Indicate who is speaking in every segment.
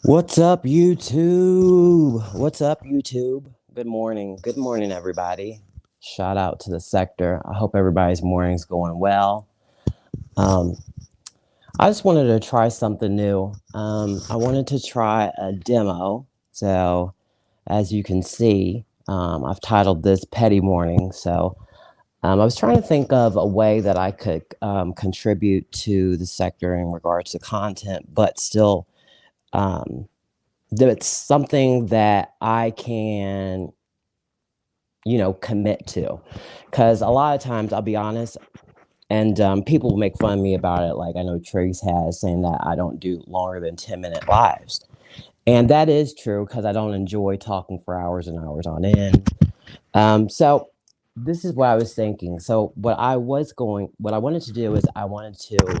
Speaker 1: What's up, YouTube? What's up, YouTube? Good morning. Good morning, everybody. Shout out to the sector. I hope everybody's morning's going well. Um, I just wanted to try something new. I wanted to try a demo. So, as you can see, I've titled this Petty Morning. So, I was trying to think of a way that I could contribute to the sector in regards to content, but still. Um, that's something that I can, commit to. Because a lot of times, I'll be honest, and people will make fun of me about it. Like I know Trace has saying that I don't do longer than 10-minute lives. And that is true because I don't enjoy talking for hours and hours on end. So this is what I was thinking. So what I wanted to do is I wanted to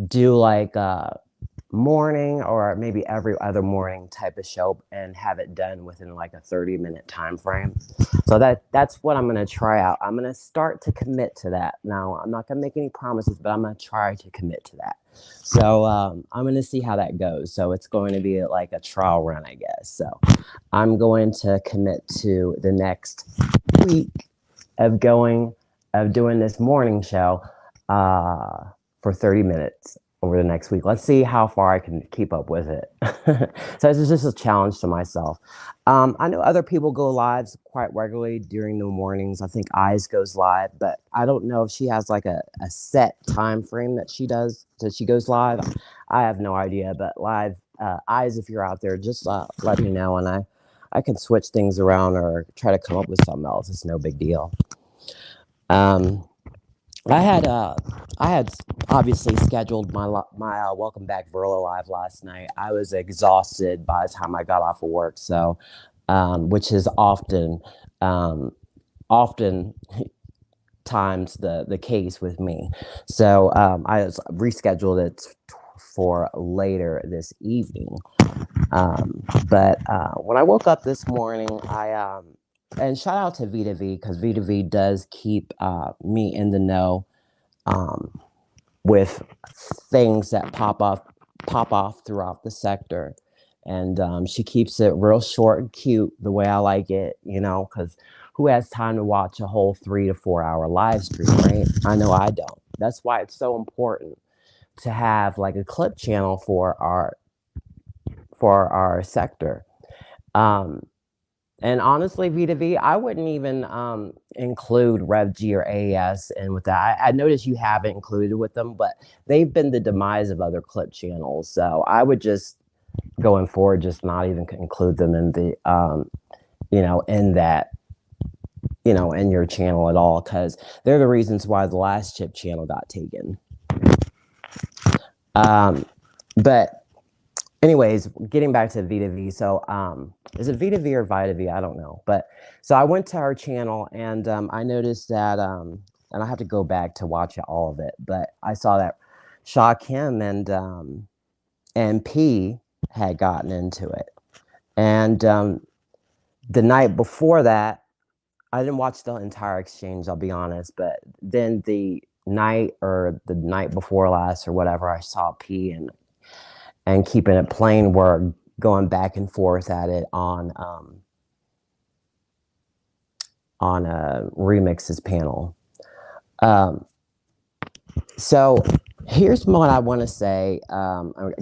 Speaker 1: do like morning or maybe every other morning type of show and have it done within like a 30-minute time frame. So that's what I'm going to try out. I'm going to start to commit to that. Now, I'm not going to make any promises, but I'm going to try to commit to that. So I'm going to see how that goes. So it's going to be like a trial run, I guess. So I'm going to commit to the next week of doing this morning show for 30 minutes over the next week. Let's see how far I can keep up with it. So this is just a challenge to myself. I know other people go lives quite regularly during the mornings. I think Eyes goes live, but I don't know if she has like a set time frame that she goes live. I have no idea, but live Eyes, if you're out there, just let me know and I can switch things around or try to come up with something else. It's no big deal. Um, I had obviously scheduled my Welcome Back Verla live last night. I was exhausted by the time I got off of work, so which is often times the case with me. So I rescheduled it for later this evening. But when I woke up this morning, and shout out to Vita V because Vita V does keep me in the know with things that pop off throughout the sector, and she keeps it real short and cute the way I like it. Because who has time to watch a whole 3 to 4 hour live stream, right? I know I don't. That's why it's so important to have like a clip channel for our sector. And honestly, Vita V, I wouldn't even include Rev G or AES in with that. I noticed you haven't included with them, but they've been the demise of other clip channels. So I would just, going forward, just not even include them in the, in that, in your channel at all, because they're the reasons why the last chip channel got taken. But anyways, getting back to Vita V. So, is it Vita V or Vita V? I don't know. But so I went to her channel and I noticed that, and I have to go back to watch all of it, but I saw that Shaw Kim and P had gotten into it. And the night before that, I didn't watch the entire exchange, I'll be honest, but then the night before last or whatever, I saw P and Keeping It Plain were going back and forth at it on a remixes panel. So here's what I want to say.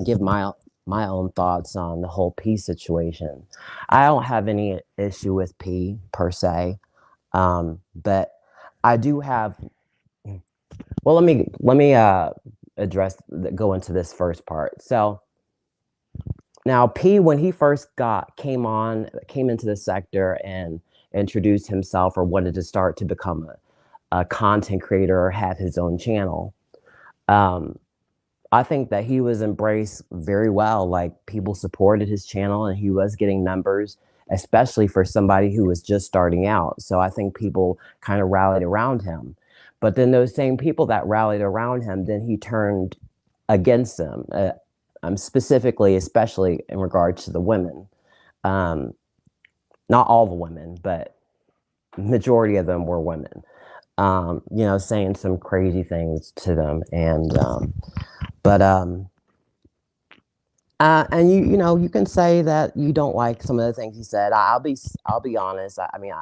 Speaker 1: Give my own thoughts on the whole P situation. I don't have any issue with P per se, but I do have. Well, let me go into this first part. So. Now, P, when he first came into the sector and introduced himself or wanted to start to become a content creator or have his own channel, I think that he was embraced very well. Like people supported his channel and he was getting numbers, especially for somebody who was just starting out. So I think people kind of rallied around him. But then those same people that rallied around him, then he turned against them. Specifically, especially in regards to the women. Not all the women, but majority of them were women. Saying some crazy things to them. And, but And you know, you can say that you don't like some of the things he said. I'll be honest. I mean,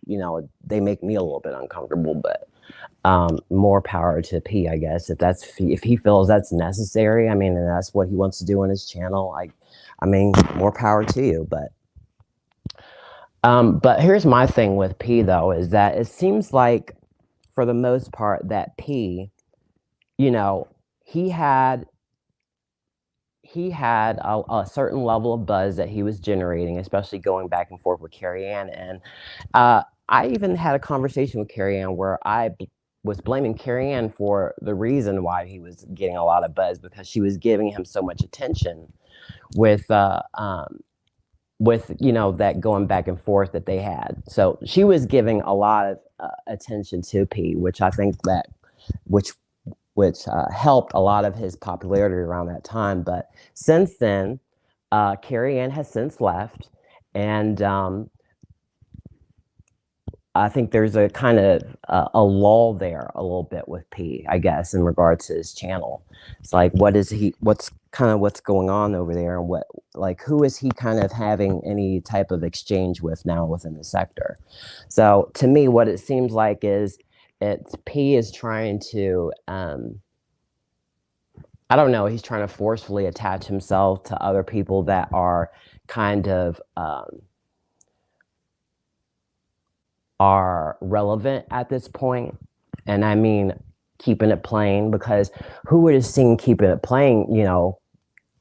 Speaker 1: you know, they make me a little bit uncomfortable, but more power to P, I guess. If he feels that's necessary, I mean, and that's what he wants to do on his channel, I mean, more power to you. But here's my thing with P though, is that it seems like for the most part that P, you know, he had he had a certain level of buzz that he was generating, especially going back and forth with Carrie Ann. And I even had a conversation with Carrie Ann where was blaming Carrie Ann for the reason why he was getting a lot of buzz, because she was giving him so much attention with you know, that going back and forth that they had. So she was giving a lot of attention to P, which I think that which helped a lot of his popularity around that time. But since then, Carrie Ann has since left, and I think there's a kind of a lull there a little bit with P, I guess, in regards to his channel. It's like, what's going on over there, and who is he kind of having any type of exchange with now within the sector? So to me, what it seems like is P is trying to, I don't know, he's trying to forcefully attach himself to other people that are kind of, are relevant at this point. And I mean, keeping it plain, because who would have seen keeping it plain, you know,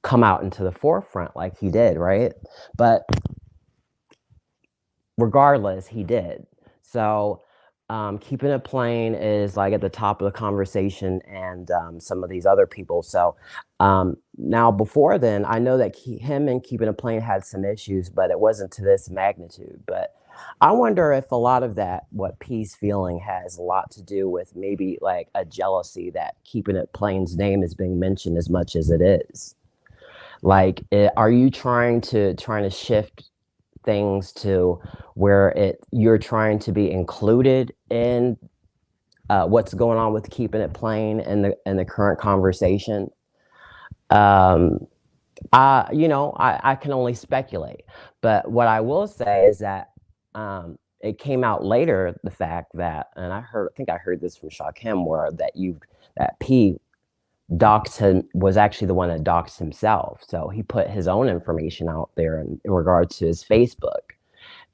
Speaker 1: come out into the forefront like he did, right? But regardless, he did. So keeping it plain is like at the top of the conversation, and some of these other people. So now before then, I know that him and keeping it plain had some issues, but it wasn't to this magnitude. But I wonder if a lot of that, what P's feeling, has a lot to do with maybe like a jealousy that keeping it plain's name is being mentioned as much as it is. Like, are you trying to shift things to where you're trying to be included in what's going on with keeping it plain and the current conversation? You know, I can only speculate, but what I will say is that it came out later, the fact that, and I think I heard this from Shakim, where that P was actually the one that doxed himself. So he put his own information out there in regards to his Facebook,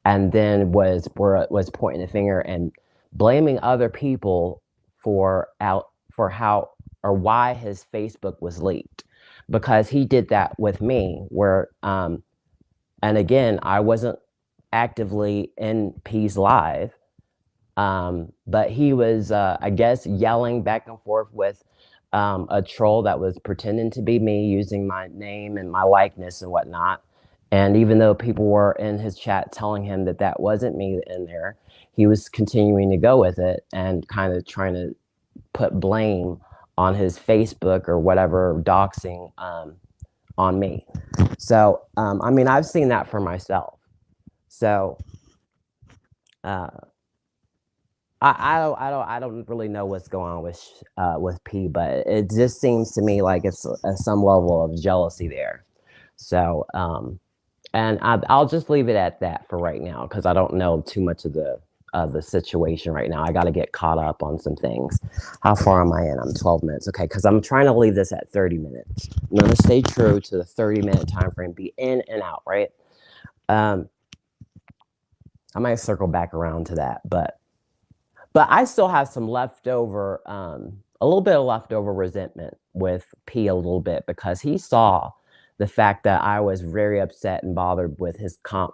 Speaker 1: and then was pointing the finger and blaming other people for how or why his Facebook was leaked, because he did that with me, where and again, I wasn't actively in P's live, but he was, I guess, yelling back and forth with a troll that was pretending to be me, using my name and my likeness and whatnot. And even though people were in his chat telling him that that wasn't me in there, he was continuing to go with it and kind of trying to put blame on his Facebook or whatever doxing on me. So, I mean, I've seen that for myself. So, uh, I don't really know what's going on with P, but it just seems to me like it's some level of jealousy there. So, and I'll just leave it at that for right now, because I don't know too much of the situation right now. I got to get caught up on some things. How far am I in? I'm 12 minutes. Okay, because I'm trying to leave this at 30 minutes. I'm going to stay true to the 30-minute time frame, be in and out, right? I might circle back around to that, but I still have some leftover, a little bit of leftover resentment with P a little bit, because he saw the fact that I was very upset and bothered with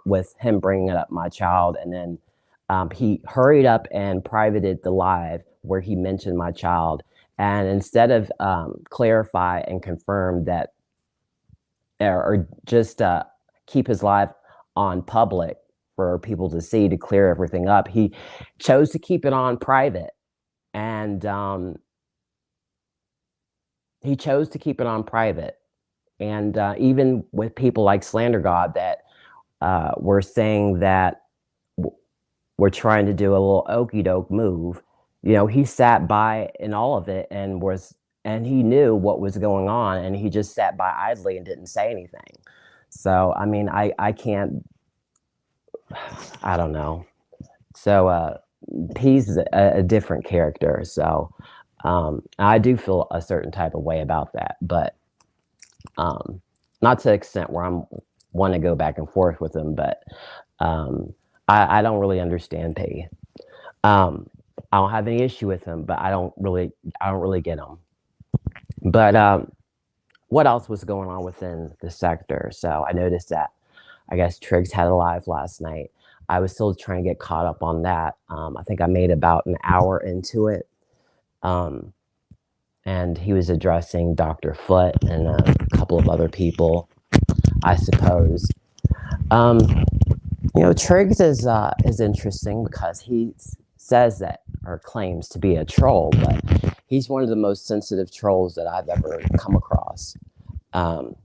Speaker 1: with him bringing up my child, and then he hurried up and privated the live where he mentioned my child, and instead of clarify and confirm that, or just keep his live on public for people to see, to clear everything up, he chose to keep it on private. And he chose to keep it on private. And even with people like Slander God that were saying that we're trying to do a little okey doke move, you know, he sat by in all of it and and he knew what was going on, and he just sat by idly and didn't say anything. So I mean, I can't. I don't know. So he's a different character. So I do feel a certain type of way about that, but um, not to the extent where I'm want to go back and forth with him. But I don't really understand P. Um, I don't have any issue with him, but I don't really get him. But what else was going on within the sector? So I noticed that I guess Triggs had a live last night. I was still trying to get caught up on that. I think I made about an hour into it. Um, and he was addressing Dr. Foot and a couple of other people, I suppose. Um, Triggs is interesting because he says that or claims to be a troll, but he's one of the most sensitive trolls that I've ever come across. Um,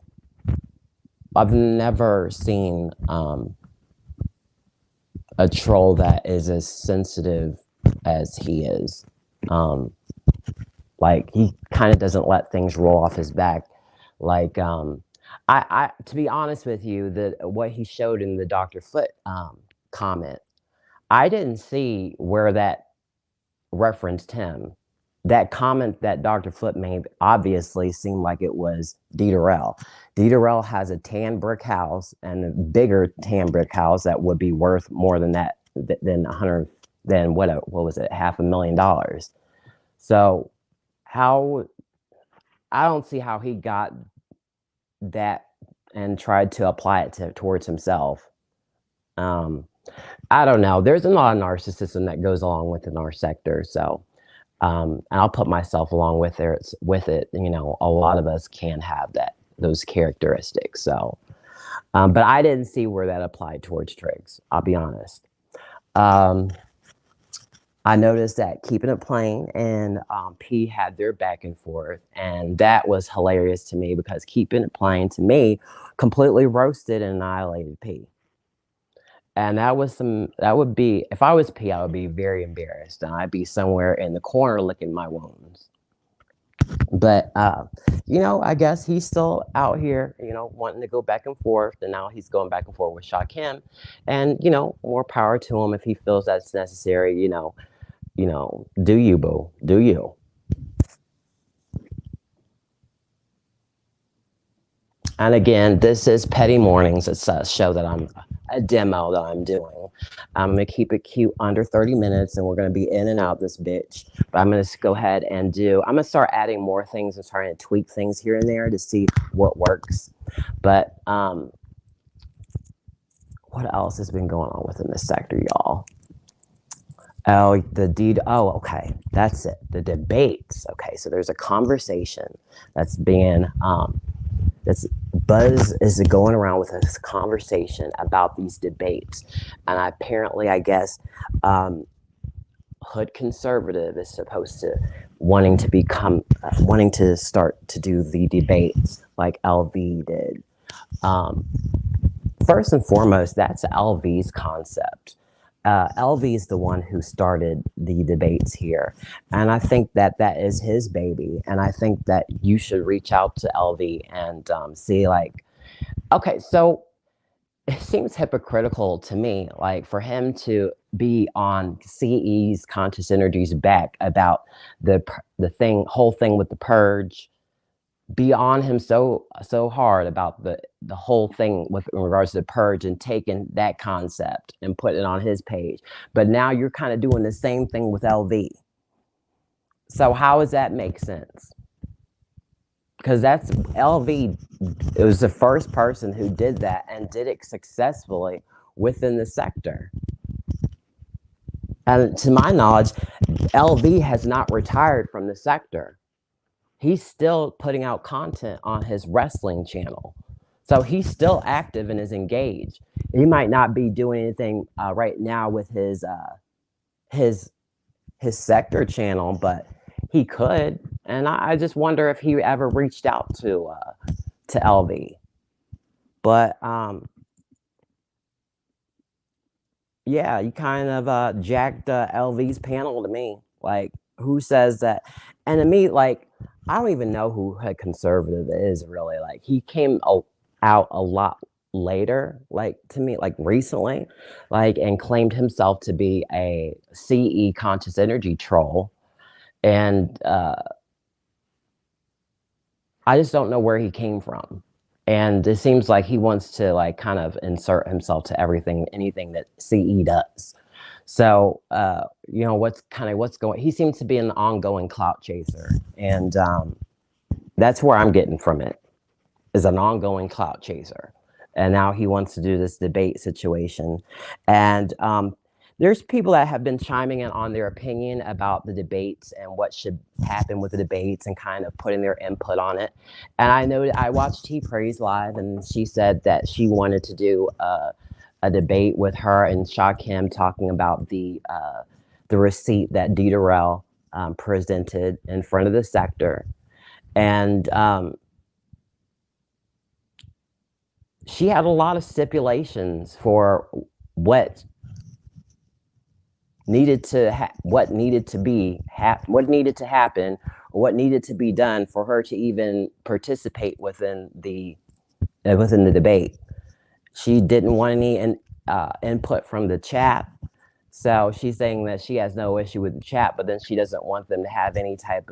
Speaker 1: I've never seen a troll that is as sensitive as he is. Like he kind of doesn't let things roll off his back. Like I to be honest with you, what he showed in the Dr. Foot comment, I didn't see where that referenced him. That comment that Dr. Foot made obviously seemed like it was D. Durrell. D. Durrell has a tan brick house and a bigger tan brick house that would be worth more than that, than 100, than what was it, $500,000. So how, I don't see how he got that and tried to apply it towards himself. Um, I don't know. There's a lot of narcissism that goes along within our sector. So, and I'll put myself along with it. A lot of us can have those characteristics. So, but I didn't see where that applied towards Triggs. I'll be honest. I noticed that Keeping It Plain and P had their back and forth, and that was hilarious to me because Keeping It Plain to me completely roasted and annihilated P. And that would be, if I was P, I would be very embarrassed and I'd be somewhere in the corner licking my wounds. But, I guess he's still out here, wanting to go back and forth. And now he's going back and forth with Sha Kim. And, more power to him if he feels that's necessary, do you, boo? Do you? And again, this is Petty Mornings. It's a show a demo that I'm doing. I'm going to keep it cute under 30 minutes and we're going to be in and out this bitch. But I'm going to go ahead and I'm going to start adding more things and trying to tweak things here and there to see what works. But what else has been going on within this sector, y'all? Oh, okay. That's it. The debates. Okay. So there's a conversation that's being, that's buzz is going around with this conversation about these debates. And apparently, I guess, Hood Conservative is supposed to wanting to start to do the debates like LV did. First and foremost, that's LV's concept. LV is the one who started the debates here. And I think that is his baby. And I think that you should reach out to LV and see okay, so it seems hypocritical to me, like for him to be on CE's Conscious Energy's back about the whole thing with the purge, be on him so hard about the whole thing in regards to the purge and taking that concept and putting it on his page. But now you're kind of doing the same thing with LV. So how does that make sense? Because that's LV. It was the first person who did that and did it successfully within the sector. And to my knowledge, LV has not retired from the sector. He's still putting out content on his wrestling channel. So he's still active and is engaged. He might not be doing anything right now with his sector channel, but he could. And I just wonder if he ever reached out to LV. But yeah, you kind of jacked LV's panel to me. Like, who says that? And to me, like, I don't even know who a conservative is really. Like he came out a lot later, like to me, like recently, like and claimed himself to be a CE conscious energy troll. And I just don't know where he came from. And it seems like he wants to like kind of insert himself to everything, anything that CE does. So, what's going, he seems to be an ongoing clout chaser. And that's where I'm getting from it, is an ongoing clout chaser. And now he wants to do this debate situation. And there's people that have been chiming in on their opinion about the debates and what should happen with the debates and kind of putting their input on it. And I know I watched T Praise live, and she said that she wanted to do a debate with her and Sha Kim talking about the receipt that Dieterell presented in front of the sector. And she had a lot of stipulations for what needed to what needed to happen, or what needed to be done for her to even participate within the debate. She didn't want any input from the chat, so she's saying that she has no issue with the chat, but then she doesn't want them to have any type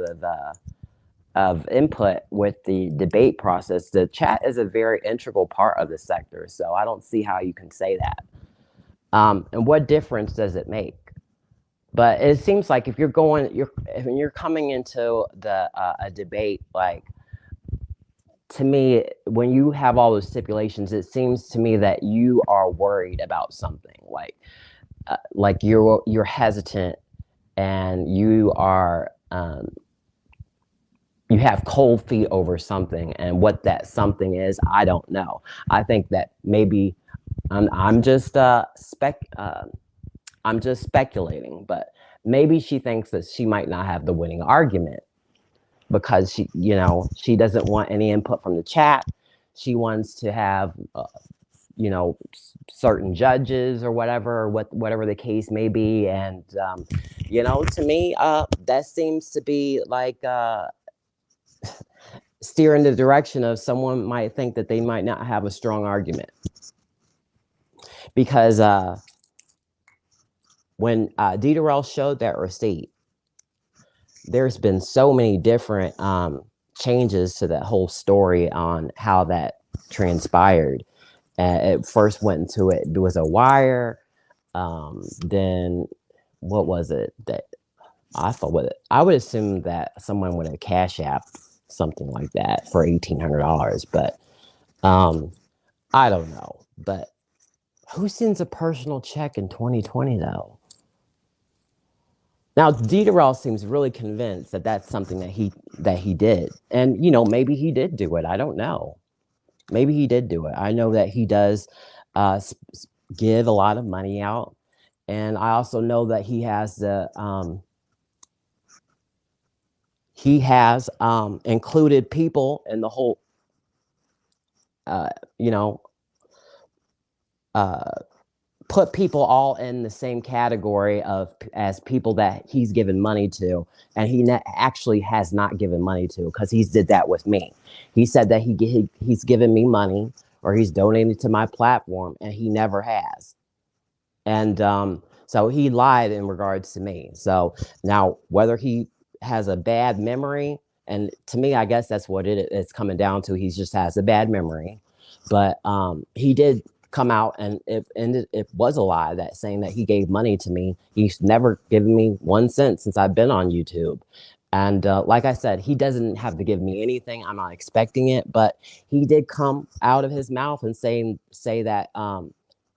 Speaker 1: of input with the debate process. The chat is a very integral part of the sector, so I don't see how you can say that. And what difference does it make? But it seems like if you're coming into a debate, like, to me, when you have all those stipulations, it seems to me that you are worried about something, like you're hesitant, and you are you have cold feet over something, and what that something is, I don't know. I think that maybe I'm just speculating, but maybe she thinks that she might not have the winning argument because she doesn't want any input from the chat. She wants to have, certain judges or whatever the case may be. And, to me, that seems to be like steer in the direction of someone might think that they might not have a strong argument. Because when Dieterell showed that receipt, there's been so many different changes to that whole story on how that transpired. It first went into it was a wire. Then what was it that I thought with it? I would assume that someone would have cash app something like that for $1,800, but I don't know. But who sends a personal check in 2020 though? Now, Dieterell seems really convinced that that's something that he did. And, maybe he did do it. I don't know. Maybe he did do it. I know that he does give a lot of money out. And I also know that he has included people in the whole, put people all in the same category as people that he's given money to, and he actually has not given money to, because he's did that with me. He said that he's given me money or he's donated to my platform, and he never has. And so he lied in regards to me. So now whether he has a bad memory, and to me, I guess that's what it's coming down to. He just has a bad memory. But he did come out, and it was a lie, that saying that he gave money to me. He's never given me 1 cent since I've been on YouTube. And like I said, he doesn't have to give me anything. I'm not expecting it, but he did come out of his mouth and say that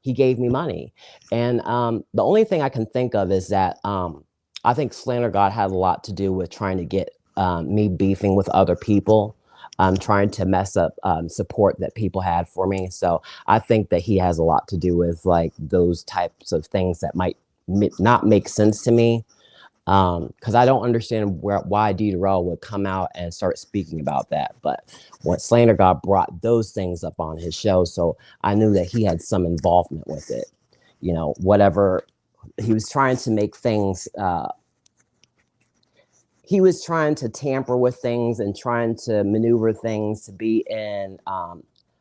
Speaker 1: he gave me money. And the only thing I can think of is that I think Slander God had a lot to do with trying to get me beefing with other people. Trying to mess up support that people had for me. So I think that he has a lot to do with like those types of things that might not make sense to me. Because I don't understand why Dieterell would come out and start speaking about that. But when Slander God brought those things up on his show, so I knew that he had some involvement with it. Whatever he was trying to make things. he was trying to tamper with things and trying to maneuver things to be in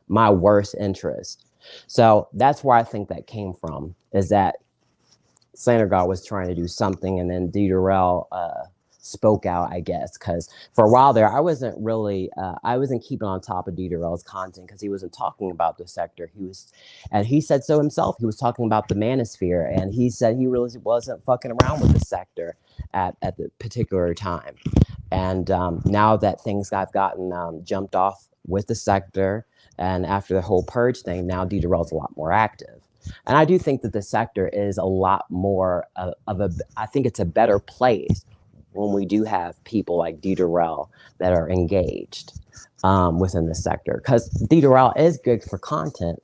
Speaker 1: my worst interest. So that's where I think that came from, is that Slander God was trying to do something, and then D. Durrell spoke out, I guess, because for a while there, I wasn't keeping on top of D. Durrell's content because he wasn't talking about the sector. And he said so himself. He was talking about the manosphere, and he said he really wasn't fucking around with the sector at the particular time. And now that things have gotten jumped off with the sector, and after the whole purge thing, now D. Durrell's a lot more active. And I do think that the sector is a lot more I think it's a better place when we do have people like D. Durrell that are engaged within the sector. Because D. Durrell is good for content.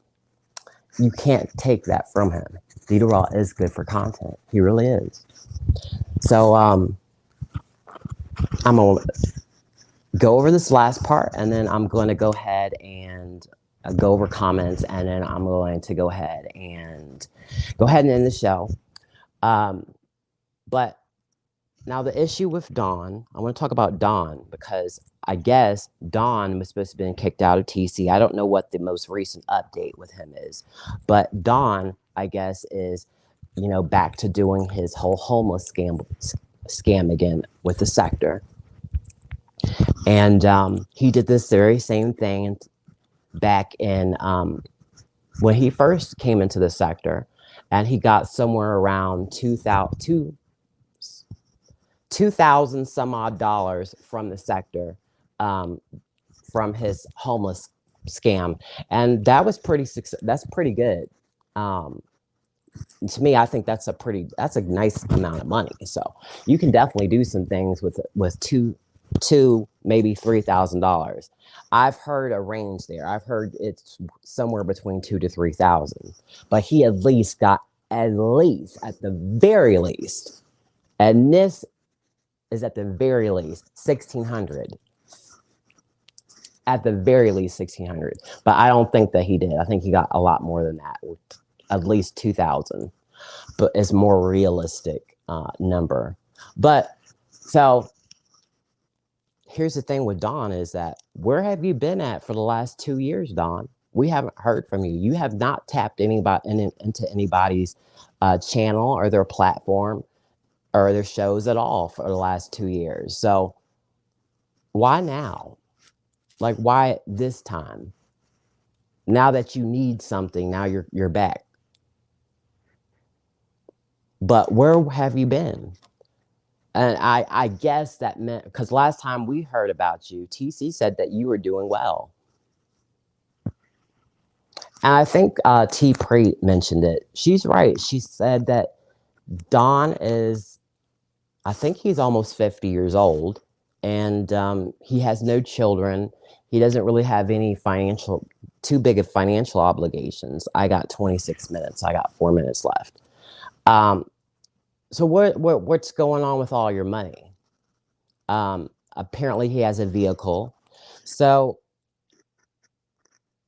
Speaker 1: You can't take that from him. D. Durrell is good for content. He really is. So I'm going to go over this last part, and then I'm going to go ahead and go over comments, and then I'm going to go ahead and end the show. But now the issue with Dawn, I want to talk about Dawn, because I guess Dawn was supposed to have been kicked out of TC. I don't know what the most recent update with him is, but Dawn, I guess, is, back to doing his whole homeless scam again with the sector. And he did this very same thing back in when he first came into the sector, and he got somewhere around $2,000 some odd dollars from the sector from his homeless scam, and that was that's pretty good. To me, I think that's a nice amount of money. So you can definitely do some things with two maybe $3,000. I've heard a range there. I've heard it's somewhere between 2,000 to 3,000, but he at least got at the very least, and this is at the very least 1,600. At the very least 1,600, but I don't think that he did. I think he got a lot more than that, at least 2,000, but it's more realistic number. But so here's the thing with Dawn is that, where have you been at for the last 2 years, Dawn? We haven't heard from you. You have not tapped into anybody's channel or their platform or their shows at all for the last 2 years. So why now? Like, why this time? Now that you need something, now you're back. But where have you been? And I guess that meant, because last time we heard about you, TC said that you were doing well. And I think T. Pre mentioned it. She's right. She said that Don is, I think he's almost 50 years old, and he has no children. He doesn't really have any too big of financial obligations. I got 26 minutes. I got 4 minutes left. So what's going on with all your money? Apparently he has a vehicle. So,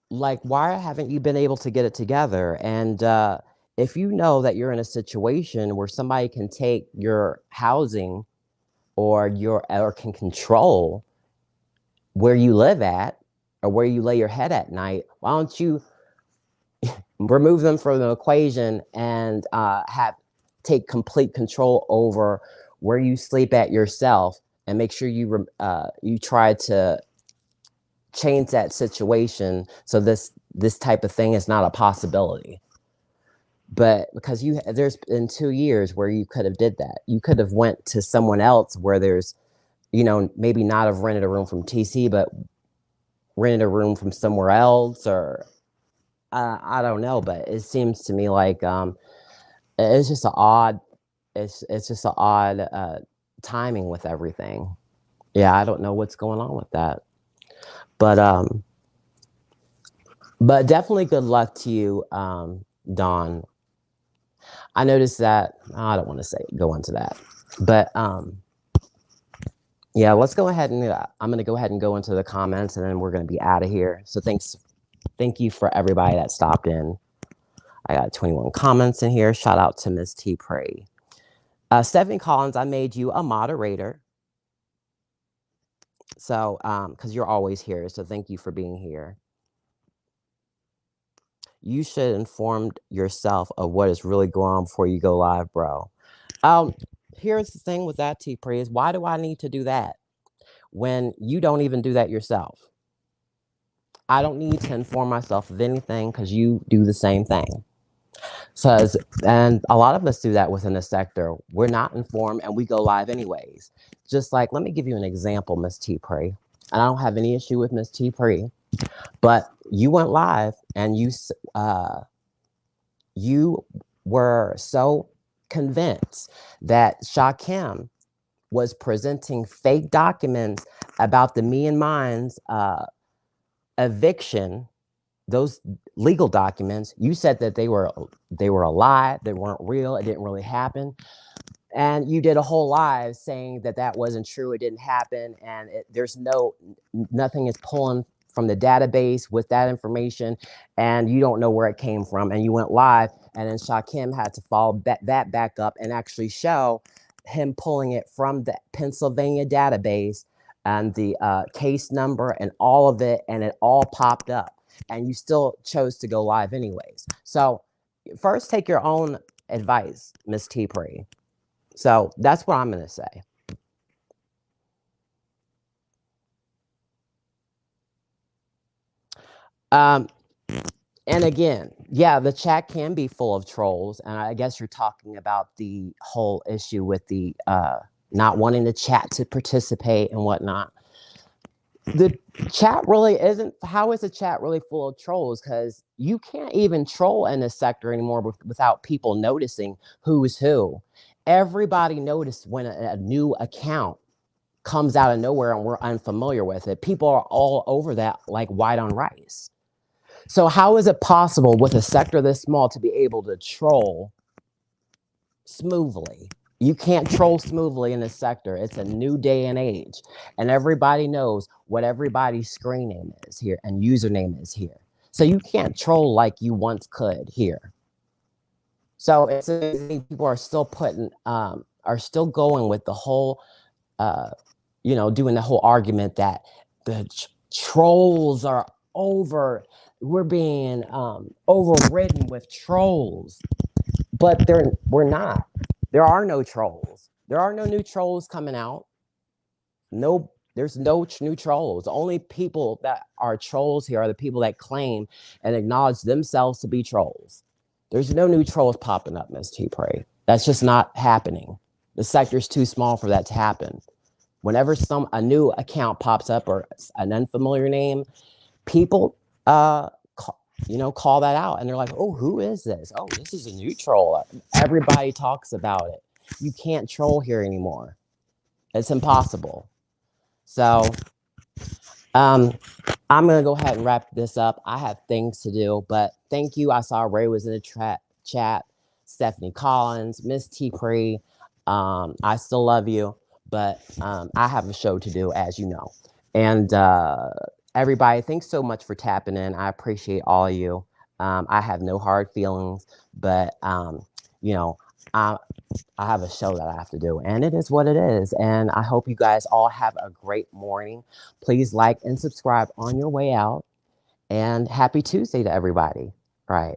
Speaker 1: like, why haven't you been able to get it together? And if you know that you're in a situation where somebody can take your housing or can control where you live at or where you lay your head at night, why don't you remove them from the equation and take complete control over where you sleep at yourself, and make sure you try to change that situation so this type of thing is not a possibility. But because there's been 2 years where you could have did that. You could have went to someone else where there's, maybe not have rented a room from TC, but rented a room from somewhere else, or I don't know. But it seems to me like it's just an odd timing with everything. Yeah, I don't know what's going on with that. But definitely good luck to you, Dawn. I noticed that, I don't want to go into that, but yeah, let's go ahead and I'm going to go ahead and go into the comments, and then we're going to be out of here. So thank you for everybody that stopped in. I got 21 comments in here. Shout out to Miss T. Prey. Stephanie Collins, I made you a moderator. So, because you're always here, so thank you for being here. You should inform yourself of what is really going on before you go live, bro. Um, Here's the thing with that, T Pre, is why do I need to do that when you don't even do that yourself? I don't need to inform myself of anything because you do the same thing. So, and a lot of us do that within the sector. We're not informed and we go live anyways. Just like, let me give you an example, Miss T Pre. And I don't have any issue with Miss T Pre, but you went live and you were so convinced that Shakim was presenting fake documents about the Me and Mine's eviction. Those legal documents, you said that they were a lie, they weren't real, it didn't really happen. And you did a whole live saying that that wasn't true, it didn't happen, and nothing is pulling from the database with that information, and you don't know where it came from. And you went live, and then Shakim had to follow that back up and actually show him pulling it from the Pennsylvania database and the case number and all of it, and it all popped up. And you still chose to go live anyways. So first, take your own advice, Miss T Pre. So that's what I'm going to say. Um, and again, yeah, the chat can be full of trolls. And I guess you're talking about the whole issue with the not wanting the chat to participate and whatnot. The chat really isn't. How is the chat really full of trolls? Because you can't even troll in this sector anymore without people noticing who's who. Everybody noticed when a new account comes out of nowhere and we're unfamiliar with it. People are all over that like white on rice. So how is it possible with a sector this small to be able to troll smoothly? You can't troll smoothly in this sector. It's a new day and age, and everybody knows what everybody's screen name is here and username is here. So you can't troll like you once could here. So it's people are still are still going with the whole doing the whole argument that the trolls are we're being overridden with trolls, but we're not. There are no trolls. There are no new trolls coming out. No, there's no new trolls. The only people that are trolls here are the people that claim and acknowledge themselves to be trolls. There's no new trolls popping up, Ms. T. Prey. That's just not happening. The sector's too small for that to happen. Whenever a new account pops up or an unfamiliar name, people call that out, and they're like, "Oh, who is this? Oh, this is a new troll." Everybody talks about it. You can't troll here anymore. It's impossible. So, I'm gonna go ahead and wrap this up. I have things to do, but thank you. I saw Ray was in the chat. Stephanie Collins, Miss T. Pre. I still love you, but I have a show to do, as you know. And everybody, thanks so much for tapping in. I appreciate all of you. I have no hard feelings, but I have a show that I have to do, and it is what it is. And I hope you guys all have a great morning. Please like and subscribe on your way out. And happy Tuesday to everybody. All right.